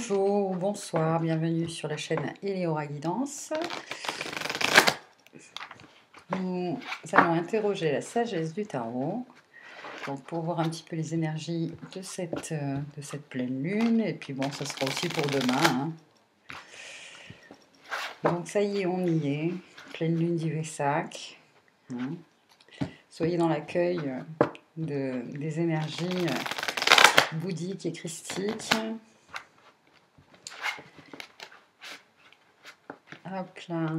Bonjour, bonsoir, bienvenue sur la chaîne Eleora Guidance. Nous allons interroger la sagesse du tarot, donc pour voir un petit peu les énergies de cette pleine lune, et puis bon, ça sera aussi pour demain. Hein. Donc ça y est, on y est, pleine lune d'Ivessac. Hein. Soyez dans l'accueil des énergies bouddhiques et christiques. Hop là.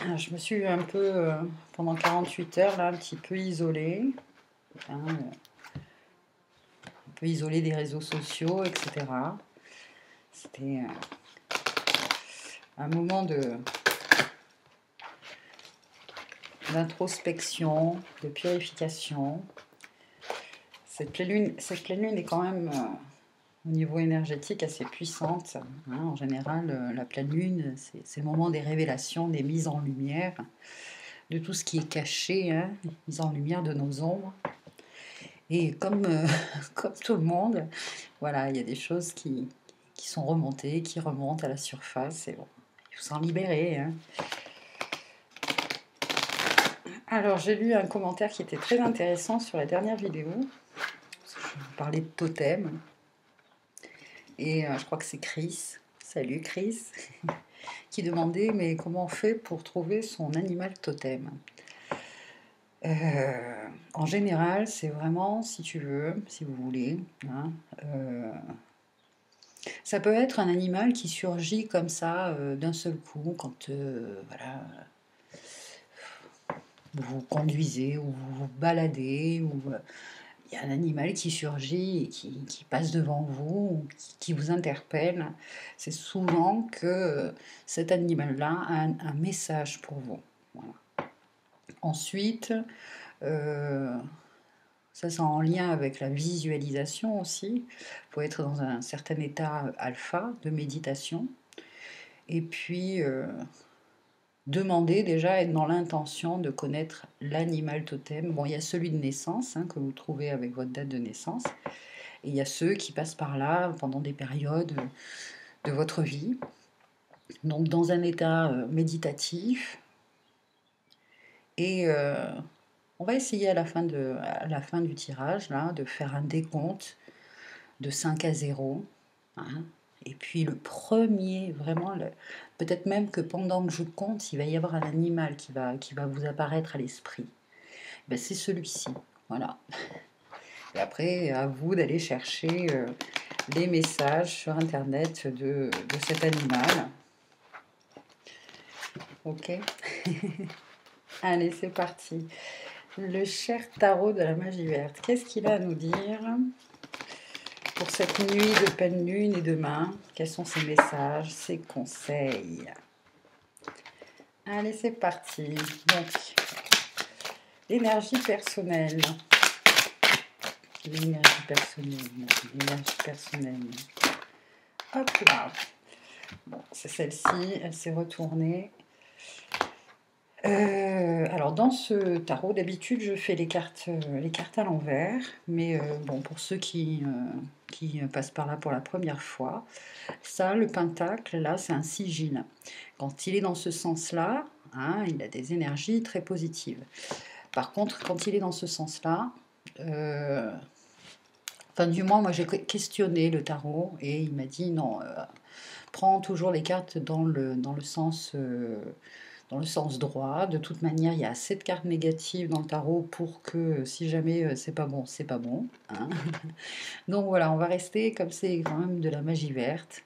Alors, je me suis un peu, pendant 48 heures, là, un petit peu isolée. Hein, un peu isolée des réseaux sociaux, etc. C'était un moment d'introspection, de purification. Cette pleine lune est quand même, au niveau énergétique, assez puissante. Hein. En général, la pleine lune, c'est le moment des révélations, des mises en lumière, de tout ce qui est caché, hein, mise en lumière de nos ombres. Et comme tout le monde, voilà, il y a des choses qui sont remontées, qui remontent à la surface. Et bon, il faut s'en libérer. Hein. Alors, j'ai lu un commentaire qui était très intéressant sur la dernière vidéo. Je parlais de totem. Et je crois que c'est Chris. Salut Chris. Qui demandait, mais comment on fait pour trouver son animal totem? En général, c'est vraiment, si tu veux, si vous voulez, hein, ça peut être un animal qui surgit comme ça d'un seul coup quand voilà, vous conduisez ou vous vous baladez ou il y a un animal qui surgit et qui passe devant vous ou qui vous interpelle. C'est souvent que cet animal-là a un message pour vous. Voilà. Ensuite, ça c'est en lien avec la visualisation aussi. Il faut être dans un certain état alpha de méditation. Et puis, demander déjà, être dans l'intention de connaître l'animal totem. Bon, il y a celui de naissance, hein, que vous trouvez avec votre date de naissance. Et il y a ceux qui passent par là pendant des périodes de votre vie. Donc, dans un état méditatif. Et on va essayer à la fin du tirage, là, de faire un décompte de 5 à 0. Hein. Et puis le premier, vraiment, peut-être même que pendant que je compte, il va y avoir un animal qui va vous apparaître à l'esprit. Ben, c'est celui-ci, voilà. Et après, à vous d'aller chercher les messages sur Internet de cet animal. Ok. Allez, c'est parti. Le cher tarot de la magie verte. Qu'est-ce qu'il a à nous dire pour cette nuit de pleine lune et demain? Quels sont ses messages, ses conseils? Allez, c'est parti. Donc, l'énergie personnelle. L'énergie personnelle. L'énergie personnelle. Hop là. Bon, c'est celle-ci. Elle s'est retournée. Alors, dans ce tarot, d'habitude, je fais les cartes à l'envers. Mais bon, pour ceux qui passent par là pour la première fois, ça, le pentacle, là, c'est un sigil. Quand il est dans ce sens-là, hein, il a des énergies très positives. Par contre, quand il est dans ce sens-là, enfin du moins, moi j'ai questionné le tarot et il m'a dit non, prends toujours les cartes dans le sens droit. De toute manière, il y a assez de cartes négatives dans le tarot pour que si jamais c'est pas bon, c'est pas bon. Hein. Donc voilà, on va rester comme c'est quand même de la magie verte.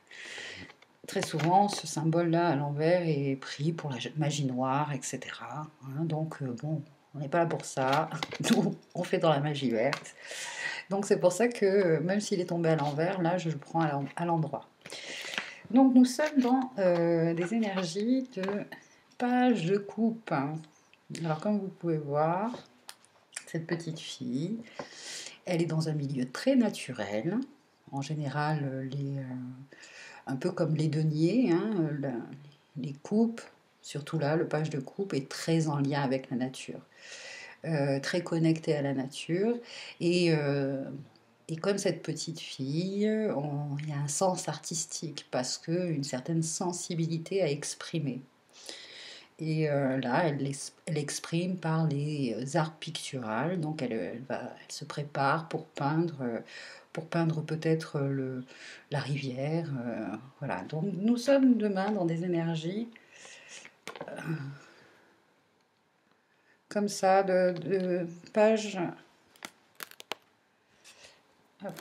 Très souvent, ce symbole-là à l'envers est pris pour la magie noire, etc. Hein, donc, bon, on n'est pas là pour ça. Nous, on fait dans la magie verte. Donc, c'est pour ça que, même s'il est tombé à l'envers, là, je le prends à l'endroit. Donc, nous sommes dans des énergies de page de coupe. Alors, comme vous pouvez voir, cette petite fille, elle est dans un milieu très naturel. En général, un peu comme les deniers, hein, les coupes, surtout là, le page de coupe est très en lien avec la nature. très connectée à la nature. Et, euh, et comme cette petite fille, il y a un sens artistique parce qu'une certaine sensibilité à exprimer. Et là, elle exprime par les arts picturales. Donc, elle se prépare pour peindre peut-être la rivière. Voilà. Donc, nous sommes demain dans des énergies comme ça, de pages. Hop,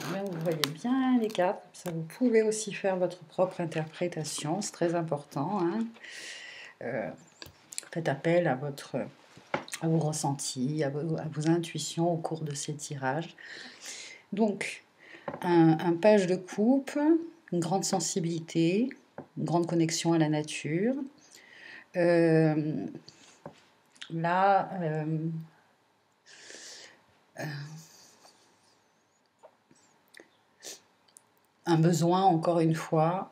vous voyez bien les cartes. Ça, vous pouvez aussi faire votre propre interprétation. C'est très important, hein. Faites appel à vos ressentis, à vos intuitions au cours de ces tirages. Donc, un page de coupe, une grande sensibilité, une grande connexion à la nature. Euh, là, un besoin, encore une fois,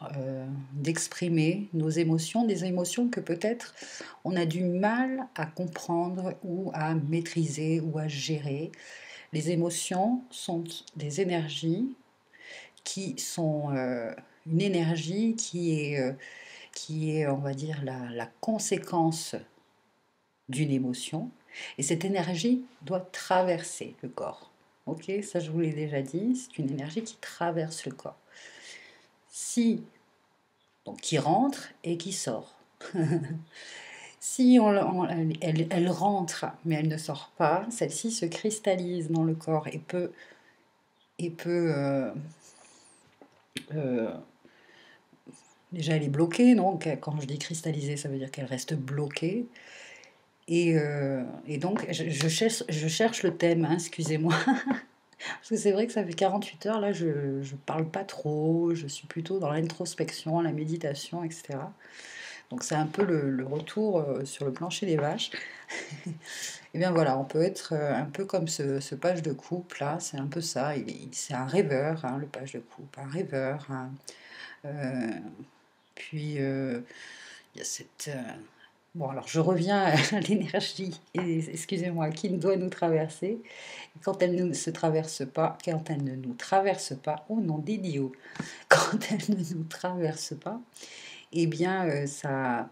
d'exprimer nos émotions, des émotions que peut-être on a du mal à comprendre ou à maîtriser ou à gérer. Les émotions sont des énergies qui sont une énergie qui est, on va dire, la conséquence d'une émotion. Et cette énergie doit traverser le corps. Ok, ça je vous l'ai déjà dit, c'est une énergie qui traverse le corps. Si, donc qui rentre et qui sort. Si elle rentre mais elle ne sort pas, celle-ci se cristallise dans le corps et peut euh, déjà elle est bloquée, donc quand je dis cristalliser, ça veut dire qu'elle reste bloquée. Et donc je cherche le thème, hein, excusez-moi. Parce que c'est vrai que ça fait 48 heures, là je ne parle pas trop, je suis plutôt dans l'introspection, la méditation, etc. Donc c'est un peu le retour sur le plancher des vaches. Et bien voilà, on peut être un peu comme ce page de coupe là, c'est un peu ça, c'est un rêveur, hein, le page de coupe, un rêveur. Hein. Euh, puis il y a cette... Bon alors je reviens à l'énergie, excusez-moi, qui doit nous traverser. Quand elle ne se traverse pas, quand elle ne nous traverse pas, oh non d'idiot, quand elle ne nous traverse pas, eh bien ça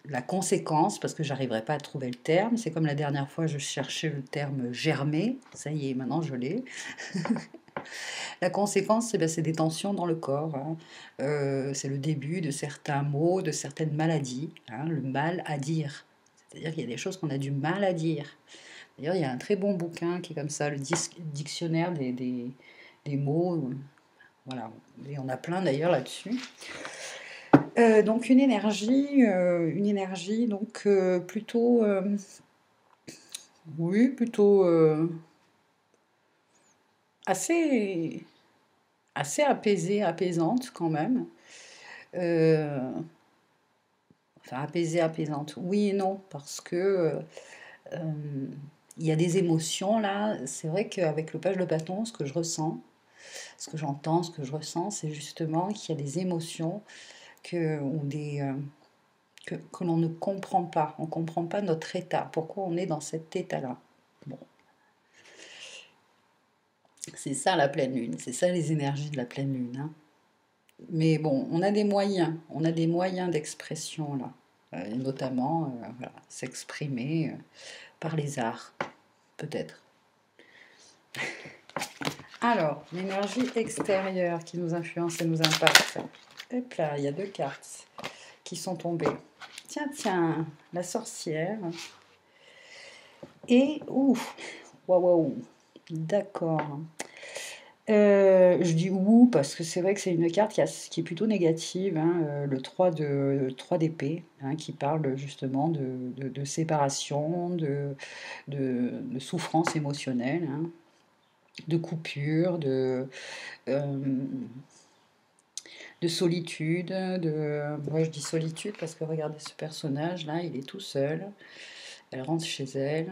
la conséquence, parce que j'arriverai pas à trouver le terme, c'est comme la dernière fois je cherchais le terme germer, ça y est, maintenant je l'ai. La conséquence, c'est des tensions dans le corps, hein. C'est le début de certains maux, de certaines maladies, hein, le mal à dire. C'est-à-dire qu'il y a des choses qu'on a du mal à dire. D'ailleurs, il y a un très bon bouquin qui est comme ça, le dictionnaire des mots. Voilà, il y en a plein d'ailleurs là-dessus. Donc une énergie donc plutôt, oui, plutôt assez, assez apaisée, apaisante quand même. Euh, enfin, apaisée, apaisante, oui et non, parce que il y a des émotions là. C'est vrai qu'avec le page de bâton, ce que je ressens, ce que j'entends, ce que je ressens, c'est justement qu'il y a des émotions ou que l'on ne comprend pas. On ne comprend pas notre état, pourquoi on est dans cet état-là. Bon, c'est ça la pleine lune, c'est ça les énergies de la pleine lune, hein. Mais bon, on a des moyens d'expression là, et notamment voilà, s'exprimer par les arts, peut-être. Alors, l'énergie extérieure qui nous influence et nous impacte. Hop là, il y a deux cartes qui sont tombées. Tiens, tiens, la sorcière. Et, ouf, waouh, waouh, d'accord. Je dis ouh parce que c'est vrai que c'est une carte qui est plutôt négative, hein, le 3 d'épée, hein, qui parle justement de séparation, de souffrance émotionnelle, hein, de coupure, euh, de solitude, moi je dis solitude parce que regardez ce personnage là, il est tout seul, elle rentre chez elle.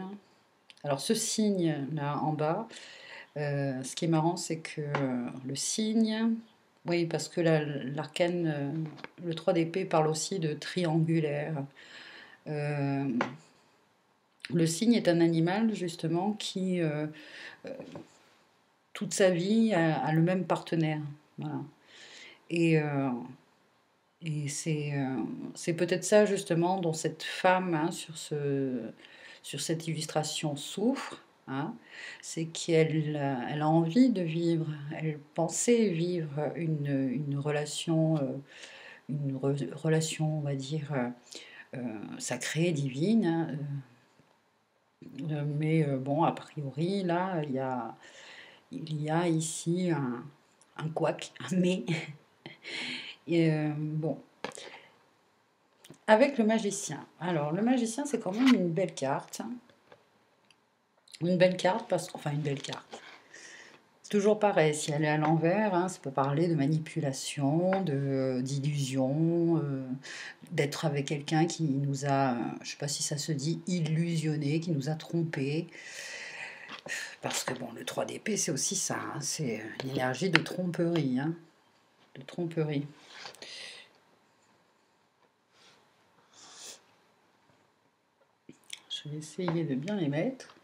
Alors ce signe là en bas, ce qui est marrant c'est que le signe, oui parce que l'arcane, le 3 d'épée parle aussi de triangulaire. Euh, Le cygne est un animal justement qui, toute sa vie, a le même partenaire. Voilà. Et, c'est peut-être ça justement dont cette femme, hein, sur cette illustration souffre, hein, c'est elle a envie de vivre, elle pensait vivre une relation, relation, on va dire, sacrée, divine, hein, mais bon, a priori, là, il y a ici un couac, un mais. Et, bon, avec le magicien. Alors, le magicien, c'est quand même une belle carte. Une belle carte, enfin une belle carte. C'est toujours pareil, si elle est à l'envers, hein, ça peut parler de manipulation, d'illusion, d'être avec quelqu'un qui nous a, je ne sais pas si ça se dit, illusionné, qui nous a trompés. Parce que bon, le 3 d'épée, c'est aussi ça, hein, c'est une énergie de tromperie. Hein, de tromperie. Je vais essayer de bien les mettre.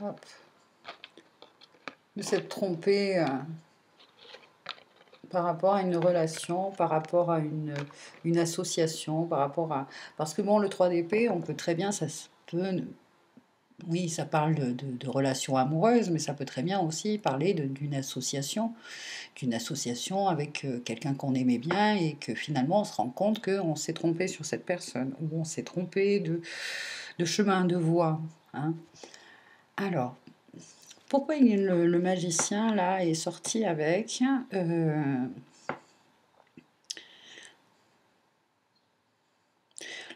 Hop. De s'être trompé par rapport à une relation, par rapport à une association, par rapport à... Parce que bon, le 3 d'épée, on peut très bien, ça peut... Oui, ça parle de relations amoureuses, mais ça peut très bien aussi parler d'une association avec quelqu'un qu'on aimait bien et que finalement on se rend compte qu'on s'est trompé sur cette personne, ou on s'est trompé de chemin, de voie. Hein. Alors, pourquoi le magicien là est sorti avec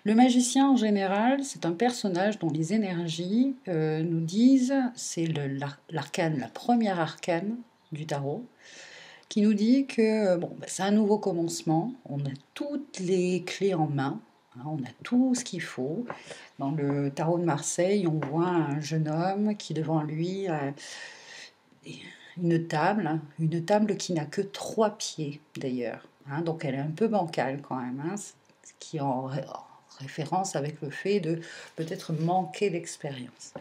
le magicien en général, c'est un personnage dont les énergies nous disent, c'est l'arcane, la première arcane du tarot, qui nous dit que bon, c'est un nouveau commencement, on a toutes les clés en main, hein, on a tout ce qu'il faut. Dans le tarot de Marseille, on voit un jeune homme qui devant lui a une table qui n'a que 3 pieds d'ailleurs, hein, donc elle est un peu bancale quand même, hein, ce qui est en référence avec le fait de peut-être manquer d'expérience.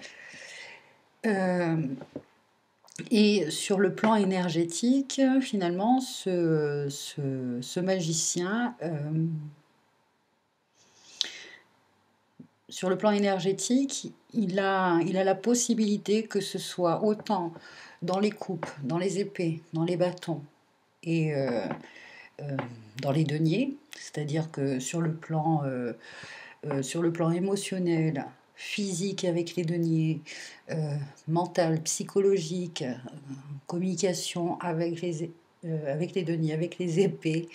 Et sur le plan énergétique, finalement, ce magicien, sur le plan énergétique, il a la possibilité que ce soit autant dans les coupes, dans les épées, dans les bâtons et dans les deniers, c'est-à-dire que sur le plan émotionnel, physique avec les deniers, mental, psychologique, communication avec les deniers, avec les épées.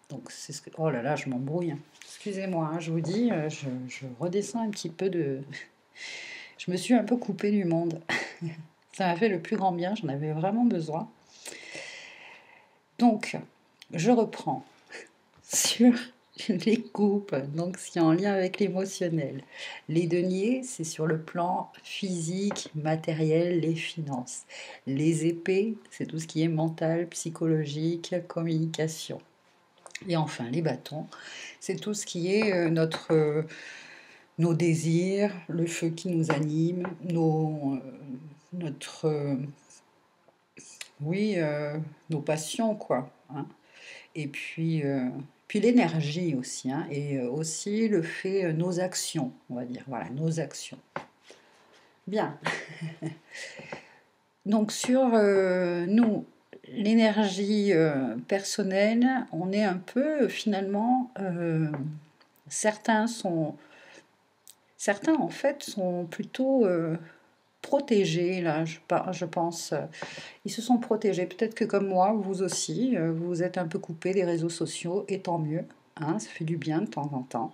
Donc c'est ce que... Oh là là, je m'embrouille. Excusez-moi, hein, je vous dis, je redescends un petit peu de... Je me suis un peu coupée du monde. Ça m'a fait le plus grand bien, j'en avais vraiment besoin. Donc, je reprends sur les coupes, donc c'est en lien avec l'émotionnel. Les deniers, c'est sur le plan physique, matériel, les finances. Les épées, c'est tout ce qui est mental, psychologique, communication. Et enfin, les bâtons, c'est tout ce qui est nos désirs, le feu qui nous anime, nos passions, quoi. Hein. Et puis l'énergie aussi, hein, et aussi le fait, nos actions, on va dire, voilà, nos actions. Bien. Donc sur nous, l'énergie personnelle, on est un peu finalement, certains en fait sont plutôt protégés là, je pense. Ils se sont protégés. Peut-être que comme moi, vous aussi, vous vous êtes un peu coupé des réseaux sociaux, et tant mieux. Hein, ça fait du bien de temps en temps.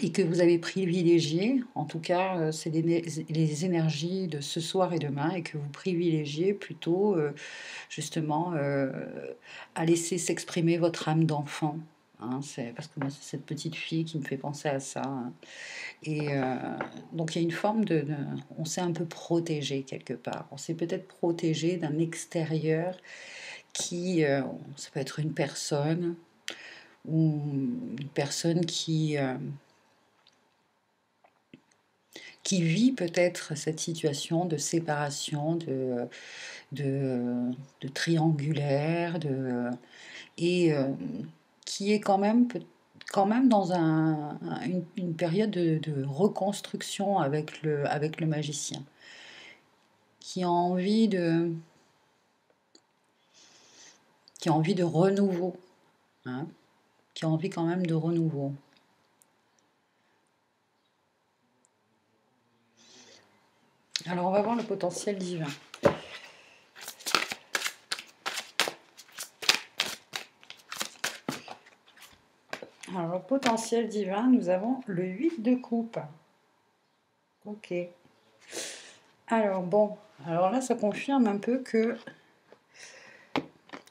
Et que vous avez privilégié, en tout cas, c'est les énergies de ce soir et demain, et que vous privilégiez plutôt, justement, à laisser s'exprimer votre âme d'enfant. hein, c'est parce que moi, c'est cette petite fille qui me fait penser à ça, hein. Et donc il y a une forme on s'est un peu protégé quelque part. On s'est peut-être protégé d'un extérieur qui, ça peut être une personne ou une personne qui vit peut-être cette situation de séparation, de, de triangulaire, et qui est quand même dans une période de reconstruction avec le magicien, qui a envie qui a envie de renouveau, hein, qui a envie quand même de renouveau. Alors on va voir le potentiel divin. Alors, le potentiel divin, nous avons le 8 de coupe. Ok. Alors, bon, alors là, ça confirme un peu que...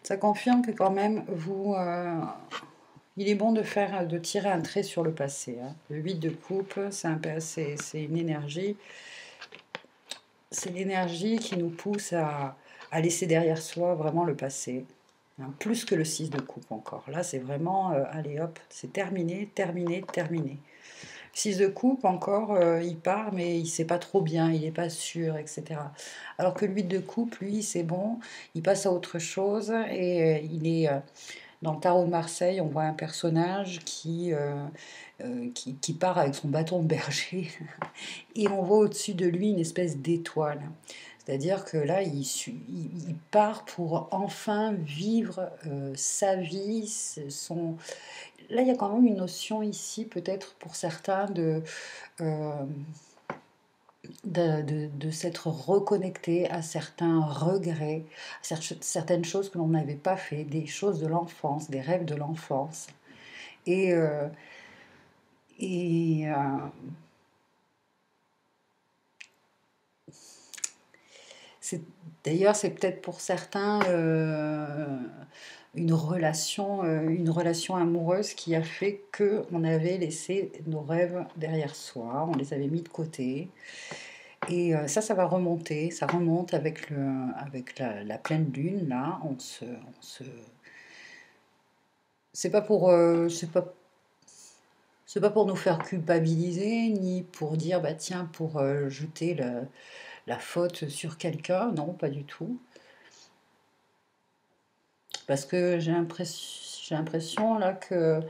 Ça confirme que quand même, il est bon de tirer un trait sur le passé, hein. Le 8 de coupe, c'est une énergie. C'est l'énergie qui nous pousse à laisser derrière soi vraiment le passé, hein, plus que le 6 de coupe encore. Là, c'est vraiment, allez hop, c'est terminé, terminé, terminé. 6 de coupe encore, il part, mais il ne sait pas trop bien, il n'est pas sûr, etc. Alors que le 8 de coupe, lui, c'est bon, il passe à autre chose et il est... dans le tarot de Marseille, on voit un personnage qui part avec son bâton de berger et on voit au-dessus de lui une espèce d'étoile. C'est-à-dire que là, il part pour enfin vivre sa vie, Là, il y a quand même une notion ici, peut-être pour certains, euh, de s'être reconnecté à certains regrets, à certaines choses que l'on n'avait pas fait, des choses de l'enfance, des rêves de l'enfance. Et, euh, et c'est, d'ailleurs, c'est peut-être pour certains une relation amoureuse qui a fait que on avait laissé nos rêves derrière soi, on les avait mis de côté. Et ça va remonter, ça remonte avec la pleine lune, là, c'est pas pour, c'est pas pour nous faire culpabiliser, ni pour dire, bah tiens, pour jeter la faute sur quelqu'un, non, pas du tout. Parce que j'ai l'impression là que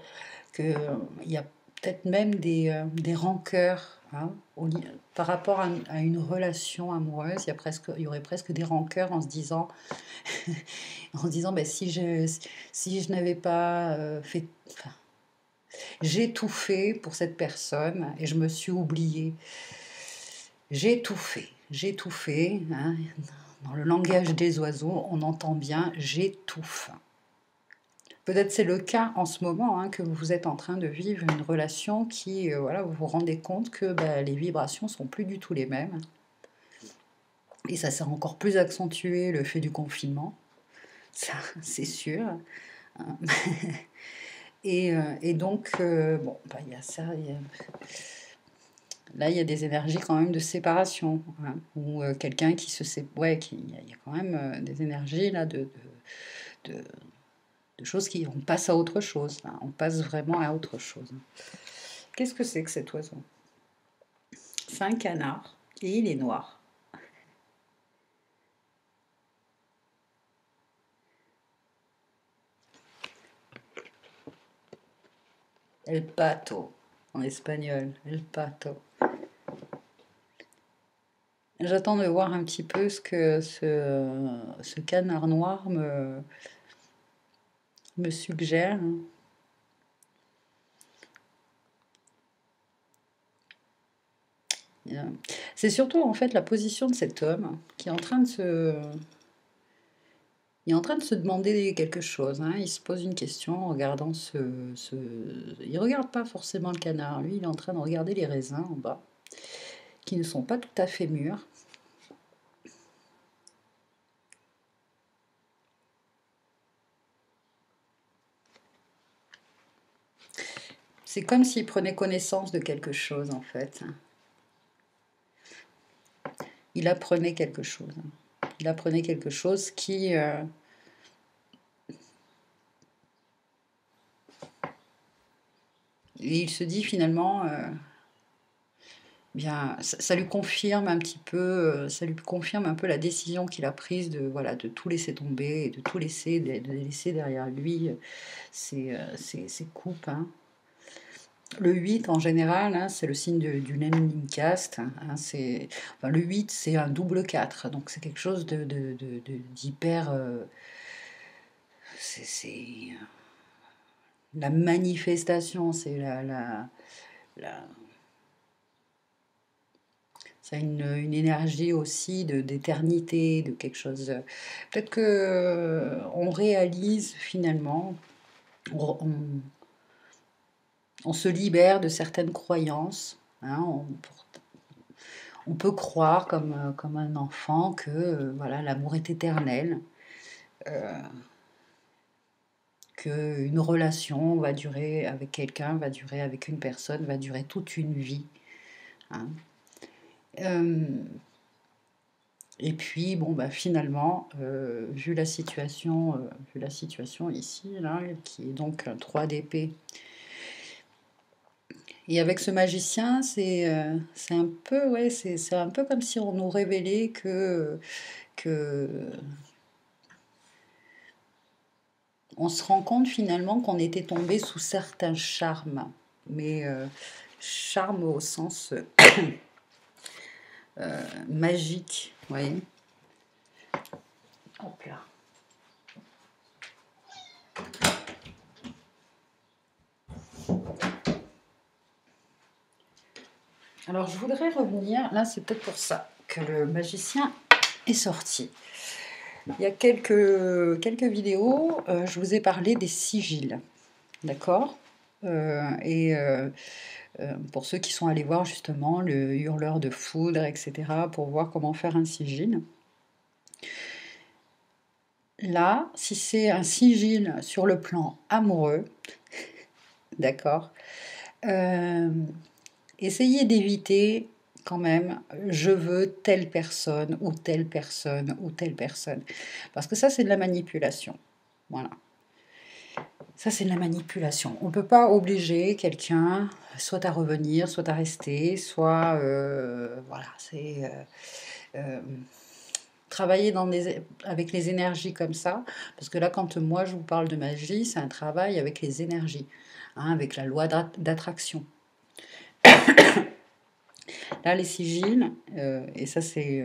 il y a peut-être même des rancœurs, hein, par rapport à une relation amoureuse. Il y aurait presque des rancœurs en se disant, ben, si je n'avais pas fait, enfin, j'ai tout fait pour cette personne et je me suis oubliée. J'ai tout fait, hein. Dans le langage des oiseaux, on entend bien j'étouffe. Peut-être c'est le cas en ce moment, hein, que vous êtes en train de vivre une relation qui, voilà, vous vous rendez compte que bah, les vibrations sont plus du tout les mêmes. Et ça s'est encore plus accentué le fait du confinement, ça c'est sûr. Et donc, bon, bah, il y a ça. Là, il y a des énergies quand même de séparation, hein, ou quelqu'un qui se sépare. Ouais, il y a quand même des énergies là de, de choses qui. On passe à autre chose, là. On passe vraiment à autre chose. Qu'est-ce que c'est que cet oiseau? C'est un canard et il est noir. El pato, en espagnol, el pato. J'attends de voir un petit peu ce que ce canard noir me suggère. C'est surtout en fait la position de cet homme qui est en train de il est en train de se demander quelque chose, hein. Il se pose une question en regardant il regarde pas forcément le canard, lui il est en train de regarder les raisins en bas, qui ne sont pas tout à fait mûrs. C'est comme s'il prenait connaissance de quelque chose, en fait. Il apprenait quelque chose. Il apprenait quelque chose qui... et il se dit finalement... bien, ça lui confirme un petit peu, ça lui confirme un peu la décision qu'il a prise de, voilà, de tout laisser tomber, et de tout laisser, de laisser derrière lui ces coupes, hein. Le 8 en général, hein, c'est le signe du Lemming cast, hein, enfin, le 8 c'est un double 4, donc c'est quelque chose d'hyper... c'est la manifestation, c'est la ça a une énergie aussi d'éternité, de quelque chose. Peut-être que on réalise finalement, on, on- on se libère de certaines croyances, hein, on peut croire comme un enfant que voilà, l'amour est éternel, euh, qu'une relation va durer avec quelqu'un, va durer avec une personne, va durer toute une vie, hein. Euh, Et puis, bon, bah, finalement, vu la situation ici, là, qui est donc un 3 d'épée, et avec ce magicien, c'est un peu, ouais, c'est un peu comme si on nous révélait que on se rend compte finalement qu'on était tombé sous certains charmes, mais charme au sens magique, vous voyez. Hop là. Alors, je voudrais revenir, là, c'est peut-être pour ça que le magicien est sorti. Il y a quelques vidéos, je vous ai parlé des sigils, d'accord. Et pour ceux qui sont allés voir justement le hurleur de foudre, etc., pour voir comment faire un sigil. Là, si c'est un sigil sur le plan amoureux, d'accord, euh, essayez d'éviter quand même, je veux telle personne ou telle personne ou telle personne. Parce que ça, c'est de la manipulation. Voilà. Ça, c'est de la manipulation. On ne peut pas obliger quelqu'un soit à revenir, soit à rester, soit... voilà, c'est... travailler avec les énergies comme ça, parce que là, quand moi je vous parle de magie, c'est un travail avec les énergies, hein, avec la loi d'attraction. Là, les sigils, et ça c'est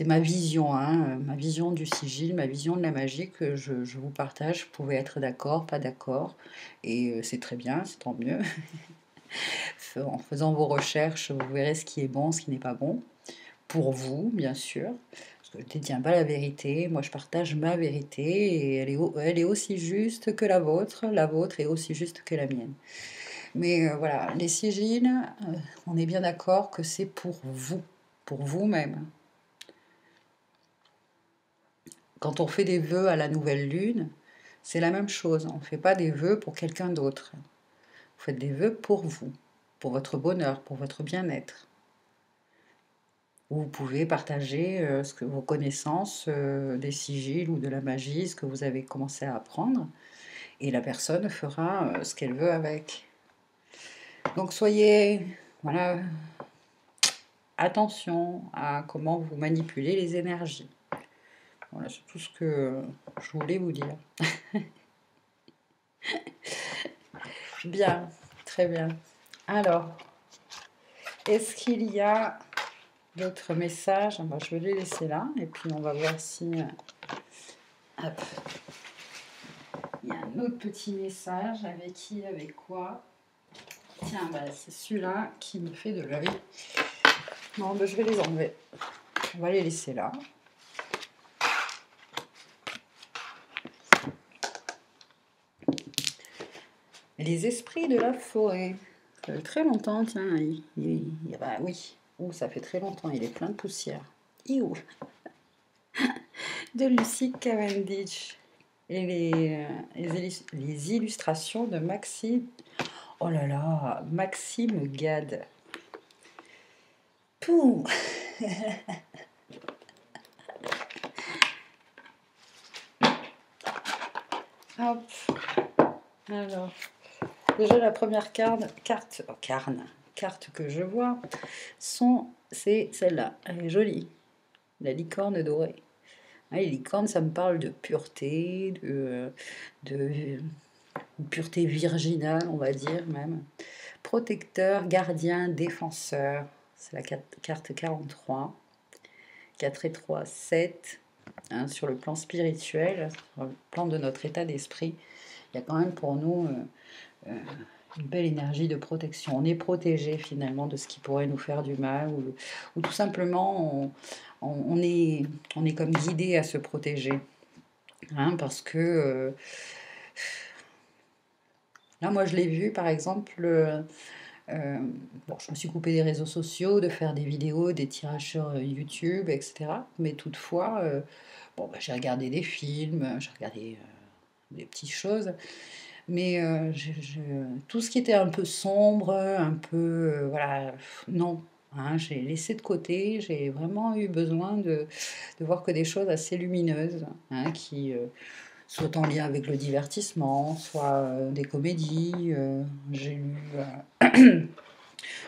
ma vision, hein, ma vision du sigil, ma vision de la magie que je vous partage. Vous pouvez être d'accord, pas d'accord, et c'est très bien, c'est tant mieux. En faisant vos recherches, vous verrez ce qui est bon, ce qui n'est pas bon, pour vous, bien sûr. Parce que je ne détiens pas la vérité, moi je partage ma vérité, et elle est aussi juste que la vôtre est aussi juste que la mienne. Mais voilà, les sigils, on est bien d'accord que c'est pour vous-même. Quand on fait des vœux à la nouvelle lune, c'est la même chose. On ne fait pas des vœux pour quelqu'un d'autre. Vous faites des vœux pour vous, pour votre bonheur, pour votre bien-être. Vous pouvez partager vos connaissances des sigils ou de la magie, ce que vous avez commencé à apprendre, et la personne fera ce qu'elle veut avec. Donc soyez, voilà, attention à comment vous manipulez les énergies. Voilà, c'est tout ce que je voulais vous dire. Bien, très bien. Alors, est-ce qu'il y a d'autres messages? Je vais les laisser là, et puis on va voir si... hop. Il y a un autre petit message, avec qui, avec quoi? Tiens, c'est celui-là qui me fait de l'œil. Non, je vais les enlever. On va les laisser là. Les esprits de la forêt. Ça fait très longtemps, tiens. Bah oui. Ouh, ça fait très longtemps. Il est plein de poussière. Iou. De Lucie Cavendish. et les illustrations de Maxime. Oh là là, Maxime Gad. Pouh. Hop. Alors, déjà la première carte que je vois, c'est celle-là. Elle est jolie. La licorne dorée. Ah, les licornes, ça me parle de pureté, de pureté virginale, on va dire même. Protecteur, gardien, défenseur. C'est la carte 43. 4 et 3, 7. Hein, sur le plan spirituel, sur le plan de notre état d'esprit, il y a quand même pour nous une belle énergie de protection. On est protégé finalement de ce qui pourrait nous faire du mal, ou tout simplement on est comme guidé à se protéger. Hein, parce que là, moi je l'ai vu par exemple. Bon, je me suis coupée des réseaux sociaux, de faire des vidéos, des tirages sur YouTube, etc. Mais toutefois, bon, bah, j'ai regardé des films, j'ai regardé des petites choses. Mais tout ce qui était un peu sombre, un peu... voilà, non. Hein, j'ai laissé de côté, j'ai vraiment eu besoin de voir que des choses assez lumineuses, hein, qui soit en lien avec le divertissement, soit des comédies. J'ai lu...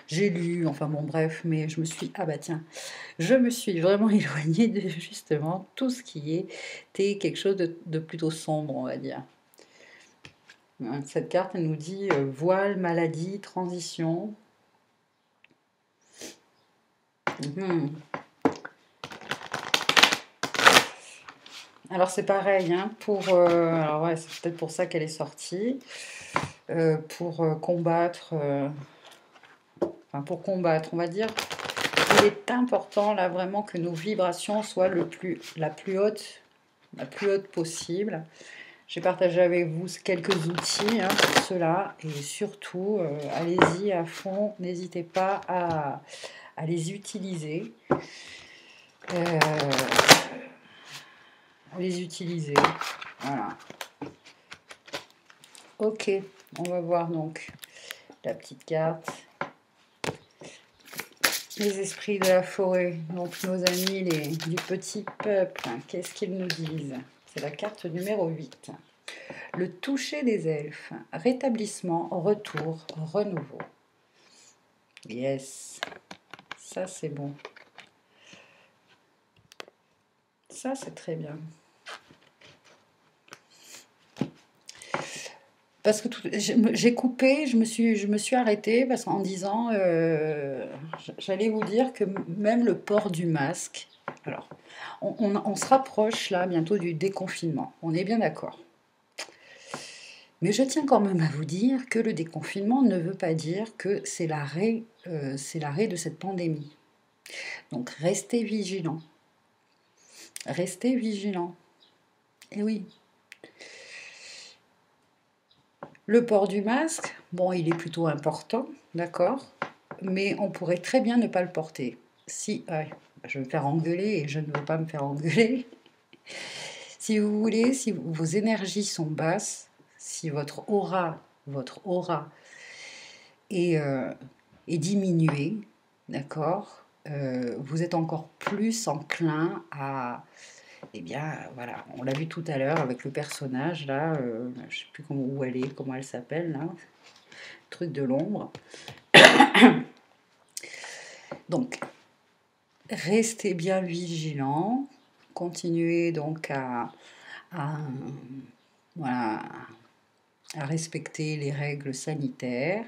j'ai lu, enfin bon bref, mais je me suis... Ah bah tiens, je me suis vraiment éloignée de justement tout ce qui était quelque chose de plutôt sombre, on va dire. Cette carte, elle nous dit voile, maladie, transition. Mhm. Alors c'est pareil, hein, alors ouais, c'est peut-être pour ça qu'elle est sortie. Pour combattre, enfin pour combattre, on va dire, il est important là vraiment que nos vibrations soient la plus haute possible. J'ai partagé avec vous quelques outils, hein, pour cela, et surtout, allez-y à fond, n'hésitez pas à les utiliser. À les utiliser. Voilà. Ok, on va voir donc la petite carte. Les esprits de la forêt, donc nos amis du petit peuple, qu'est-ce qu'ils nous disent? C'est la carte numéro 8. Le toucher des elfes, rétablissement, retour, renouveau. Yes, ça c'est bon. Ça c'est très bien. Parce que j'ai coupé, je me suis arrêtée parce qu'en disant, j'allais vous dire que même le port du masque, alors, on se rapproche là bientôt du déconfinement, on est bien d'accord. Mais je tiens quand même à vous dire que le déconfinement ne veut pas dire que c'est l'arrêt de cette pandémie. Donc restez vigilants. Restez vigilants. Et oui. Le port du masque, bon, il est plutôt important, d'accord, mais on pourrait très bien ne pas le porter. Si, je vais me faire engueuler et je ne veux pas me faire engueuler. Si vous voulez, si vos énergies sont basses, si votre aura est diminuée, d'accord, vous êtes encore plus enclin à... Eh bien, voilà, on l'a vu tout à l'heure avec le personnage, là, je ne sais plus où elle est, comment elle s'appelle, là, truc de l'ombre. Donc, restez bien vigilants, continuez donc voilà, à respecter les règles sanitaires.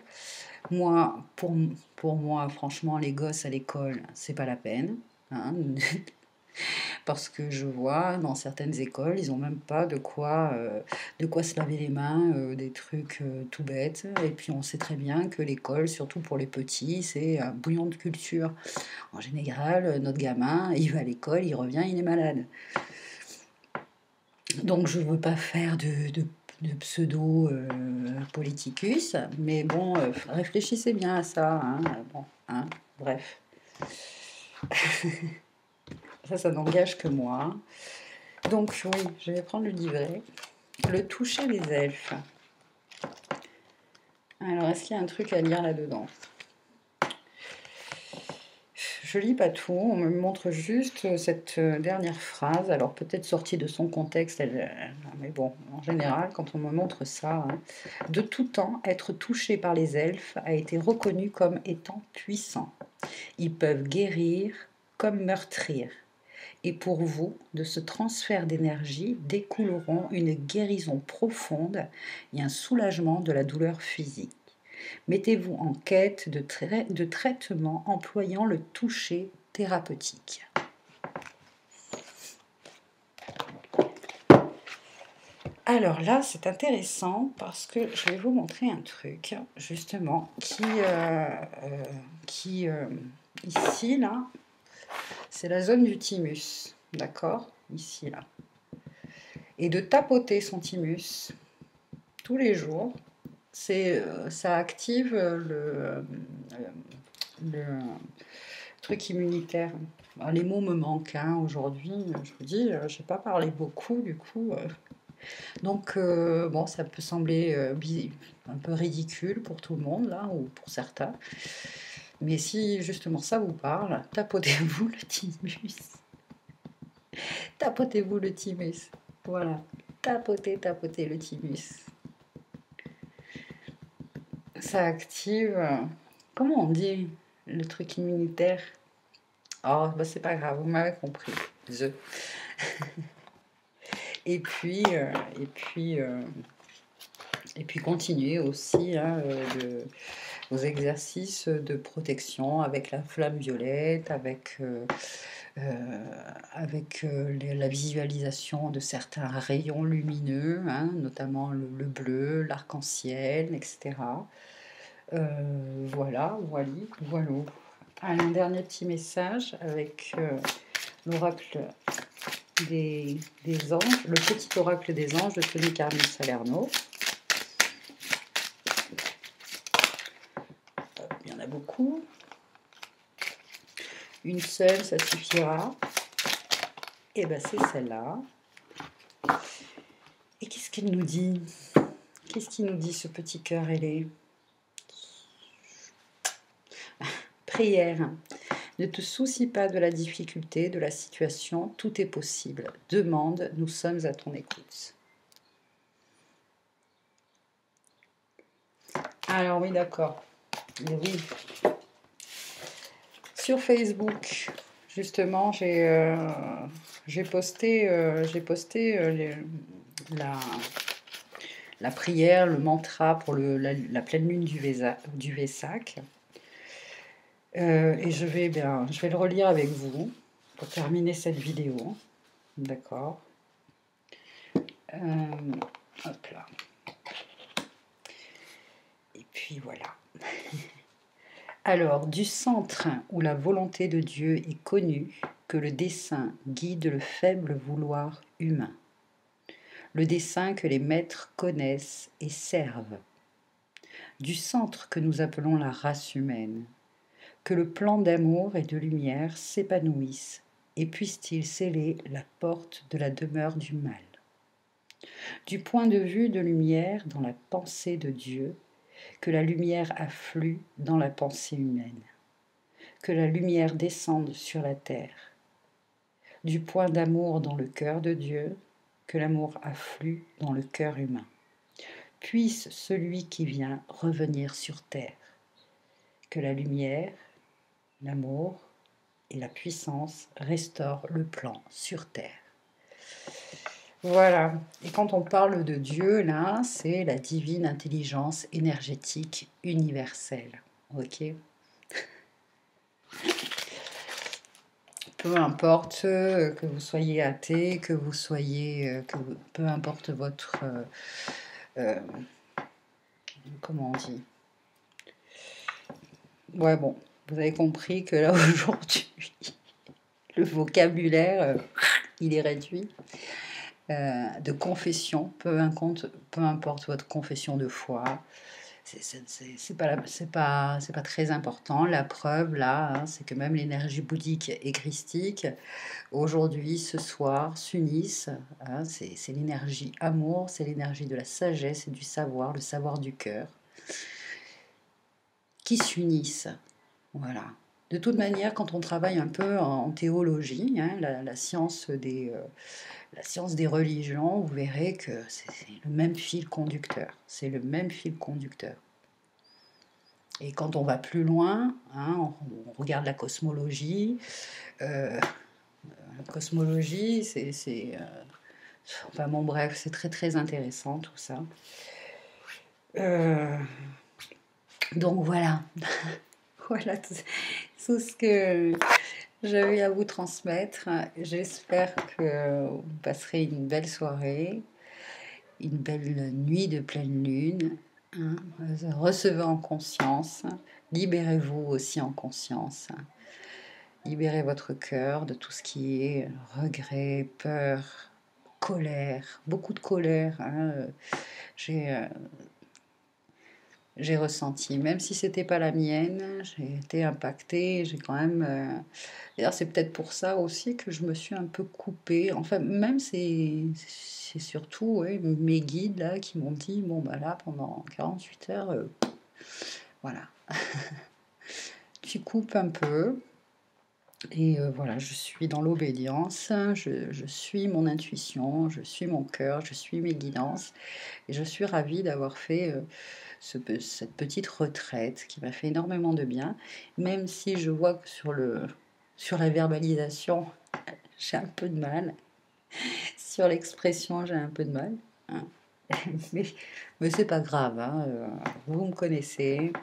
Moi, pour moi, franchement, les gosses à l'école, c'est pas la peine. Hein. Parce que je vois dans certaines écoles, ils n'ont même pas de quoi se laver les mains, des trucs tout bêtes. Et puis on sait très bien que l'école, surtout pour les petits, c'est un bouillon de culture. En général, notre gamin, il va à l'école, il revient, il est malade. Donc je ne veux pas faire de pseudo politicus, mais bon, réfléchissez bien à ça. Hein, bon, hein, bref. Ça n'engage que moi. Donc oui, je vais prendre le livret. Le toucher des elfes. Alors, est-ce qu'il y a un truc à lire là-dedans? Je lis pas tout, on me montre juste cette dernière phrase, alors peut-être sortie de son contexte, mais bon, en général, quand on me montre ça, hein, de tout temps, être touché par les elfes a été reconnu comme étant puissant. Ils peuvent guérir comme meurtrir. Et pour vous, de ce transfert d'énergie découleront une guérison profonde et un soulagement de la douleur physique. Mettez-vous en quête de traitement employant le toucher thérapeutique. Alors là, c'est intéressant parce que je vais vous montrer un truc, justement, qui ici, là, c'est la zone du thymus, d'accord? Ici, là. Et de tapoter son thymus tous les jours, ça active le truc immunitaire. Alors, les mots me manquent hein, aujourd'hui, je vous dis, je n'ai pas parlé beaucoup du coup. Donc, bon, ça peut sembler un peu ridicule pour tout le monde, là, ou pour certains. Mais si justement ça vous parle, tapotez-vous le thymus. Tapotez-vous le thymus. Voilà. Tapotez le thymus. Ça active. Comment on dit le truc immunitaire? Oh, bah c'est pas grave, vous m'avez compris. Et puis, continuer aussi hein, aux exercices de protection avec la flamme violette, avec la visualisation de certains rayons lumineux, hein, notamment le bleu, l'arc-en-ciel, etc. Voilà. Un dernier petit message avec l'oracle des anges, le petit oracle des anges de Tony Carmen Salerno. Il y en a beaucoup. Une seule, ça suffira. Et bien, c'est celle-là. Et qu'est-ce qu'il nous dit? Qu'est-ce qu'il nous dit, ce petit cœur ailé? Prière. Ne te soucie pas de la difficulté, de la situation, tout est possible. Demande, nous sommes à ton écoute. Alors oui, d'accord. Oui. Sur Facebook, justement, j'ai posté, la prière, le mantra pour la pleine lune du Vesak. Et je vais le relire avec vous pour terminer cette vidéo. D'accord. Hop là. Et puis voilà. Alors, du centre où la volonté de Dieu est connue, que le dessein guide le faible vouloir humain. Le dessein que les maîtres connaissent et servent. Du centre que nous appelons la race humaine. Que le plan d'amour et de lumière s'épanouisse et puisse-t-il sceller la porte de la demeure du mal. Du point de vue de lumière dans la pensée de Dieu, que la lumière afflue dans la pensée humaine. Que la lumière descende sur la terre. Du point d'amour dans le cœur de Dieu, que l'amour afflue dans le cœur humain. Puisse celui qui vient revenir sur terre. Que la lumière, l'amour et la puissance restaurent le plan sur terre. Voilà. Et quand on parle de Dieu, là, c'est la divine intelligence énergétique universelle. Ok ? Peu importe que vous soyez athée, que vous soyez, peu importe votre, comment on dit? Ouais, bon, vous avez compris que là aujourd'hui, le vocabulaire, il est réduit. De confession, peu importe votre confession de foi, c'est pas très important. La preuve, là, hein, c'est que même l'énergie bouddhique et christique, aujourd'hui, ce soir, s'unissent. Hein, c'est l'énergie amour, c'est l'énergie de la sagesse et du savoir, le savoir du cœur, qui s'unissent. Voilà. De toute manière, quand on travaille un peu en théologie, hein, la science des religions, vous verrez que c'est le même fil conducteur. C'est le même fil conducteur. Et quand on va plus loin, hein, on regarde la cosmologie. La cosmologie, enfin bon, bref, c'est très très intéressant tout ça. Euh, donc voilà, voilà tout ce que j'avais à vous transmettre. J'espère que vous passerez une belle soirée, une belle nuit de pleine lune. Hein. Recevez en conscience, libérez-vous aussi en conscience. Libérez votre cœur de tout ce qui est regret, peur, colère, beaucoup de colère. Hein. J'ai euh, j'ai ressenti, même si c'était pas la mienne, j'ai été impactée. J'ai quand même. D'ailleurs, c'est peut-être pour ça aussi que je me suis un peu coupée. Enfin, même c'est surtout ouais, mes guides là qui m'ont dit bon bah là pendant 48 heures, voilà, tu coupes un peu. Et voilà, je suis dans l'obédience, je suis mon intuition, je suis mon cœur, je suis mes guidances. Et je suis ravie d'avoir fait cette petite retraite qui m'a fait énormément de bien, même si je vois que sur la verbalisation, j'ai un peu de mal, sur l'expression, j'ai un peu de mal. Hein. Mais, mais c'est pas grave, hein, vous me connaissez.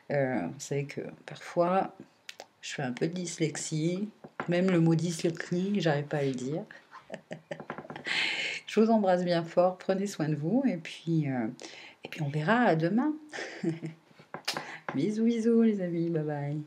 Vous savez que parfois, je fais un peu de dyslexie. Même le mot dyslexie, j'arrive pas à le dire. Je vous embrasse bien fort, prenez soin de vous et puis on verra à demain. Bisous, bisous les amis, bye bye.